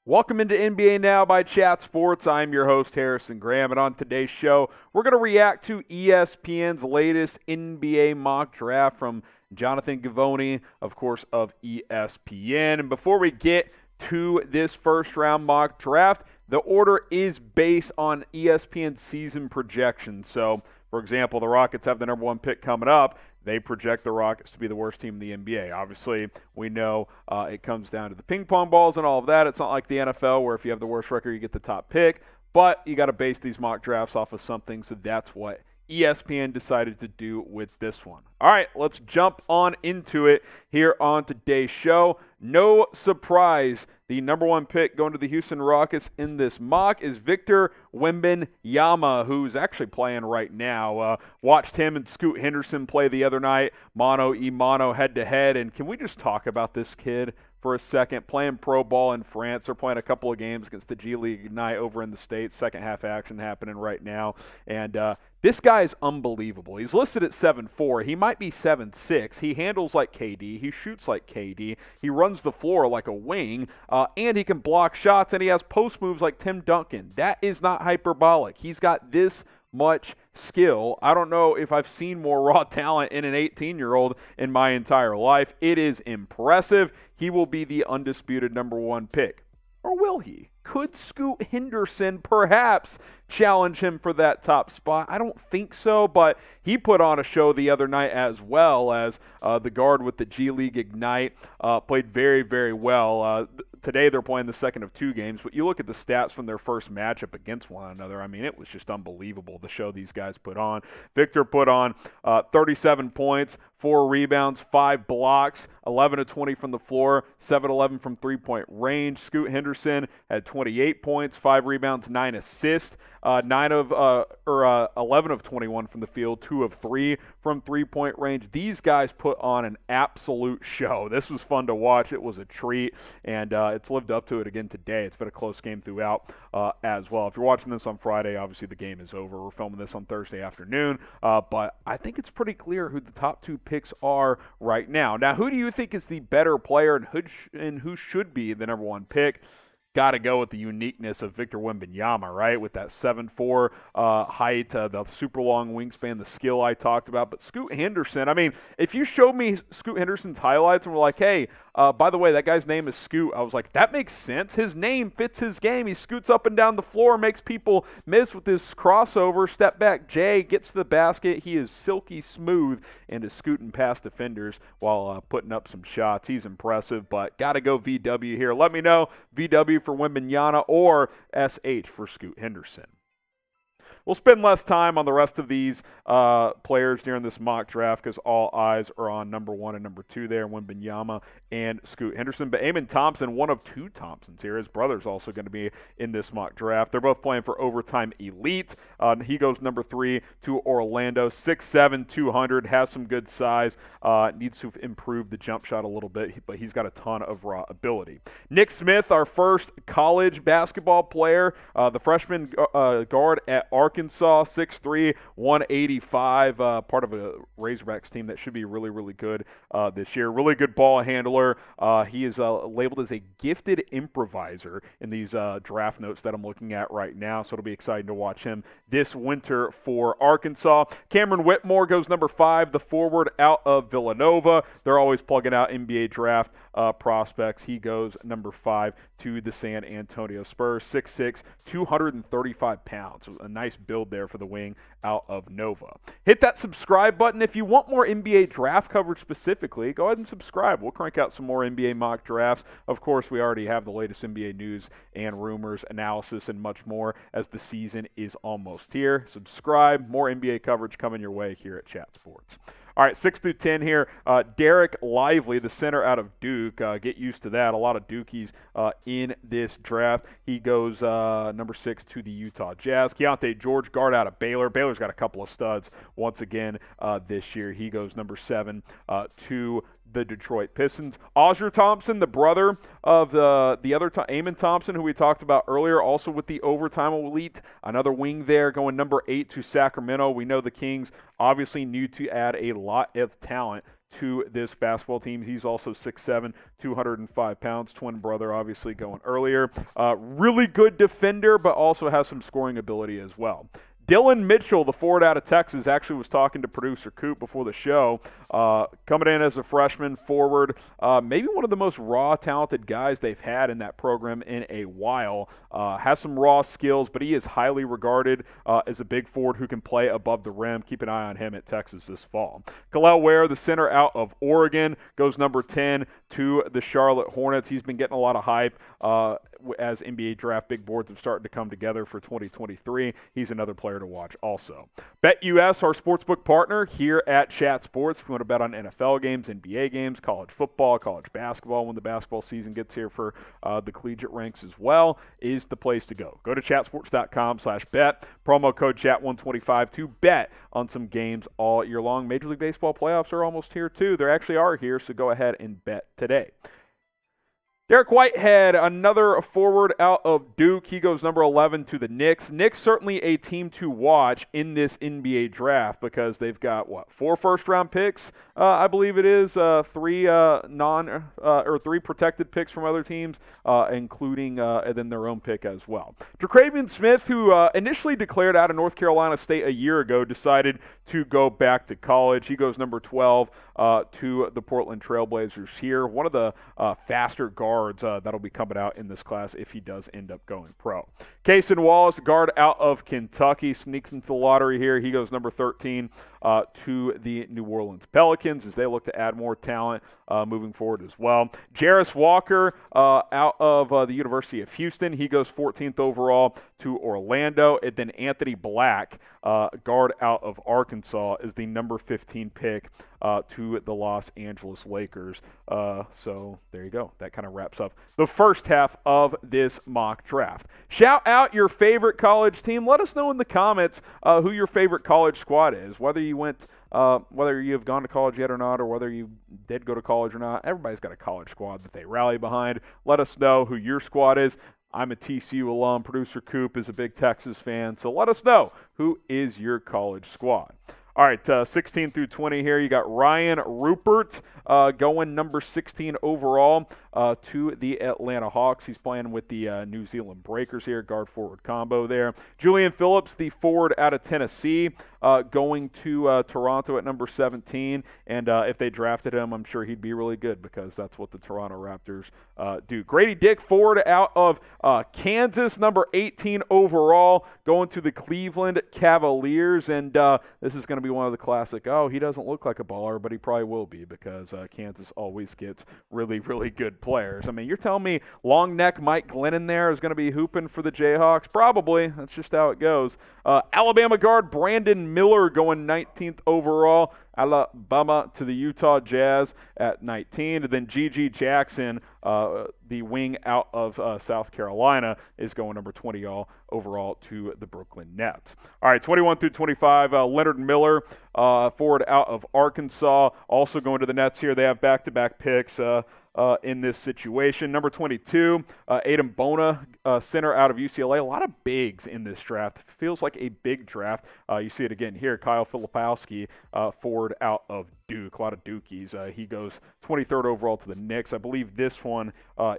Welcome into NBA Now by Chat Sports. I'm your host, Harrison Graham, and on today's show, we're going to react to ESPN's latest NBA mock draft from Jonathan Givony, of course, of ESPN. And before we get to this first-round mock draft, the order is based on ESPN's season projections. So, for example, the Rockets have the number one pick coming up. They project the Rockets to be the worst team in the NBA. Obviously, we know it comes down to the ping pong balls and all of that. It's not like the NFL where if you have the worst record, you get the top pick. But you got to base these mock drafts off of something, so that's what ESPN decided to do with this one. All right, let's jump on into it here on today's show. No surprise, the number one pick going to the Houston Rockets in this mock is Victor Wembanyama, who's actually playing right now. Watched him and Scoot Henderson play the other night, mano-a-mano, head-to-head. And can we just talk about this kid for a second? Playing pro ball in France. They're playing a couple of games against the G League Ignite over in the States. Second half action happening right now. And this guy is unbelievable. He's listed at 7'4". He might be 7'6". He handles like KD. He shoots like KD. He runs the floor like a wing. And he can block shots, and he has post moves like Tim Duncan. That is not hyperbolic. He's got this much skill. I don't know if I've seen more raw talent in an 18-year-old in my entire life. It is impressive. He will be the undisputed number one pick. Or will he? Could Scoot Henderson perhaps challenge him for that top spot? I don't think so, but he put on a show the other night as well as the guard with the G League Ignite. Played very, very well. Today they're playing the second of two games, but you look at the stats from their first matchup against one another. I mean, it was just unbelievable the show these guys put on. Victor put on 37 points, 4 rebounds, 5 blocks, 11 of 20 from the floor, 7-11 from three-point range. Scoot Henderson had 28 points, 5 rebounds, 9 assists, 11 of 21 from the field, 2 of 3 from three-point range. These guys put on an absolute show. This was fun to watch. It was a treat, and it's lived up to it again today. It's been a close game throughout as well. If you're watching this on Friday, obviously the game is over. We're filming this on Thursday afternoon, but I think it's pretty clear who the top two picks are right now. Now, who do you think is the better player and who should be the number one pick? Got to go with the uniqueness of Victor Wembanyama, right? With that 7'4" height, the super long wingspan, the skill I talked about. But Scoot Henderson, I mean, if you showed me Scoot Henderson's highlights and were like, hey, by the way, that guy's name is Scoot, I was like, that makes sense. His name fits his game. He scoots up and down the floor, makes people miss with his crossover, step back J, gets to the basket. He is silky smooth and is scooting past defenders while putting up some shots. He's impressive, but got to go VW here. Let me know, VW for Wembanyama or SH for Scoot Henderson. We'll spend less time on the rest of these players during this mock draft because all eyes are on number 1 and number 2 there, Wembanyama and Scoot Henderson. But Amen Thompson, one of 2 Thompsons here. His brother's also going to be in this mock draft. They're both playing for Overtime Elite. He goes number 3 to Orlando. 6'7", 200, has some good size. Needs to improve the jump shot a little bit, but he's got a ton of raw ability. Nick Smith, our first college basketball player, the freshman guard at Arkansas, 6'3", 185, part of a Razorbacks team that should be really, really good this year. Really good ball handler. He is labeled as a gifted improviser in these draft notes that I'm looking at right now, so it'll be exciting to watch him this winter for Arkansas. Cameron Whitmore goes number 5, the forward out of Villanova. They're always plugging out NBA draft prospects. He goes number 5 to the San Antonio Spurs, 6'6", 235 pounds. A nice build there for the wing out of Nova. Hit that subscribe button. If you want more NBA draft coverage specifically, go ahead and subscribe. We'll crank out some more NBA mock drafts. Of course, we already have the latest NBA news and rumors, analysis, and much more as the season is almost here. Subscribe. More NBA coverage coming your way here at Chat Sports. All right, 6 through 10 here. Dereck Lively, the center out of Duke. Get used to that. A lot of Dukies in this draft. He goes number 6 to the Utah Jazz. Keyonte George, guard out of Baylor. Baylor's got a couple of studs once again this year. He goes number 7 to the Detroit Pistons. Ausar Thompson, the brother of the other Amon Thompson, who we talked about earlier, also with the overtime elite. Another wing there, going number 8 to Sacramento. We know the Kings obviously need to add a lot of talent to this basketball team. He's also 6'7", 205 pounds. Twin brother, obviously, going earlier. Really good defender, but also has some scoring ability as well. Dylan Mitchell, the forward out of Texas, actually was talking to producer Coop before the show. Coming in as a freshman forward, maybe one of the most raw, talented guys they've had in that program in a while. Has some raw skills, but he is highly regarded as a big forward who can play above the rim. Keep an eye on him at Texas this fall. Khalil Ware, the center out of Oregon, goes number 10 to the Charlotte Hornets. He's been getting a lot of hype as NBA draft big boards have started to come together for 2023. He's another player to watch also. BetUS, our sportsbook partner here at Chat Sports. If you want to bet on NFL games, NBA games, college football, college basketball, when the basketball season gets here for the collegiate ranks as well, is the place to go. Go to chatsports.com/bet. Promo code chat125 to bet on some games all year long. Major League Baseball playoffs are almost here too. They actually are here, so go ahead and bet today. Dereck Whitehead, another forward out of Duke. He goes number 11 to the Knicks. Knicks certainly a team to watch in this NBA draft because they've got, 4 first-round picks, I believe it is, 3 protected picks from other teams, including and then their own pick as well. Jakravian Smith, who initially declared out of North Carolina State a year ago, decided to go back to college. He goes number 12 to the Portland Trailblazers here. One of the faster guards that'll be coming out in this class if he does end up going pro. Cason Wallace, guard out of Kentucky, sneaks into the lottery here. He goes number 13 to the New Orleans Pelicans as they look to add more talent moving forward as well. Jarris Walker out of the University of Houston. He goes 14th overall to Orlando. And then Anthony Black, guard out of Arkansas, is the number 15 pick to the Los Angeles Lakers. So there you go. That kind of wraps up the first half of this mock draft. Shout out your favorite college team. Let us know in the comments who your favorite college squad is, whether you have gone to college yet or not, or whether you did go to college or not. Everybody's got a college squad that they rally behind. Let us know who your squad is. I'm a TCU alum. Producer Coop is a big Texas fan. So let us know who is your college squad. All right, 16 through 20 here. You got Ryan Rupert going number 16 overall to the Atlanta Hawks. He's playing with the New Zealand Breakers here, guard-forward combo there. Julian Phillips, the forward out of Tennessee, going to Toronto at number 17. And if they drafted him, I'm sure he'd be really good because that's what the Toronto Raptors do. Grady Dick, forward out of Kansas, number 18 overall, going to the Cleveland Cavaliers. And this is going to be one of the classic, he doesn't look like a baller, but he probably will be because Kansas always gets really, really good players. I mean, you're telling me long neck Mike Glennon there is going to be hooping for the Jayhawks? Probably. That's just how it goes. Alabama guard Brandon Miller going 19th overall. Alabama to the Utah Jazz at 19. And then G.G. Jackson, the wing out of South Carolina, is going number 20 overall to the Brooklyn Nets. All right, 21 through 25, Leonard Miller, forward out of Arkansas, also going to the Nets here. They have back-to-back picks in this situation. Number 22, Adam Bona, center out of UCLA. A lot of bigs in this draft. Feels like a big draft. You see it again here. Kyle Filipowski, forward out of Duke. A lot of Dukies. He goes 23rd overall to the Knicks. I believe this one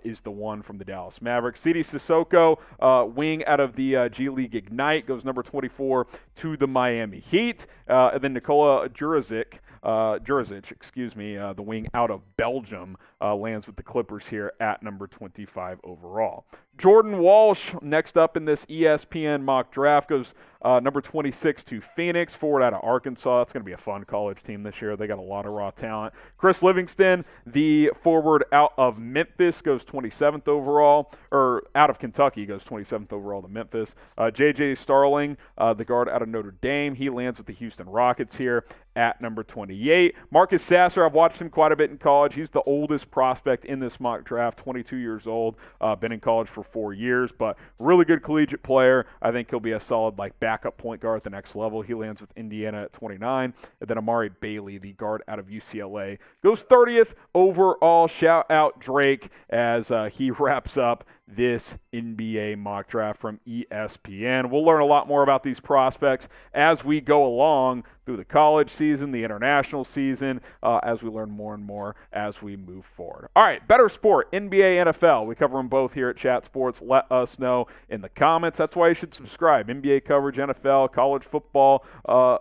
is the one from the Dallas Mavericks. Sidi Sissoko, wing out of the G League Ignite, goes number 24 to the Miami Heat. And then Nikola Juric, the wing out of Belgium, lands with the Clippers here at number 25 overall. Jordan Walsh, next up in this ESPN mock draft, goes number 26 to Phoenix, forward out of Arkansas. That's going to be a fun college team this year. They got a lot of raw talent. Chris Livingston, the forward out of Memphis, goes 27th overall, or out of Kentucky. He goes 27th overall to Memphis. J.J. Starling, the guard out of Notre Dame. He lands with the Houston Rockets here at number 28. Marcus Sasser, I've watched him quite a bit in college. He's the oldest prospect in this mock draft, 22 years old, been in college for 4 years, but really good collegiate player. I think he'll be a solid backup point guard at the next level. He lands with Indiana at 29. And then Amari Bailey, the guard out of UCLA, goes 30th overall. Shout out Drake as he wraps up this NBA mock draft from ESPN. We'll learn a lot more about these prospects as we go along through the college season, the international season, as we learn more and more as we move forward. All right, better sport, NBA, NFL. We cover them both here at Chat Sports. Let us know in the comments. That's why you should subscribe. NBA coverage, NFL, college football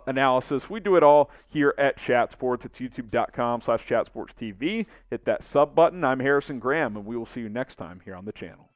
analysis. We do it all here at Chat Sports. It's youtube.com/chatsportstv. Hit that sub button. I'm Harrison Graham, and we will see you next time here on the channel.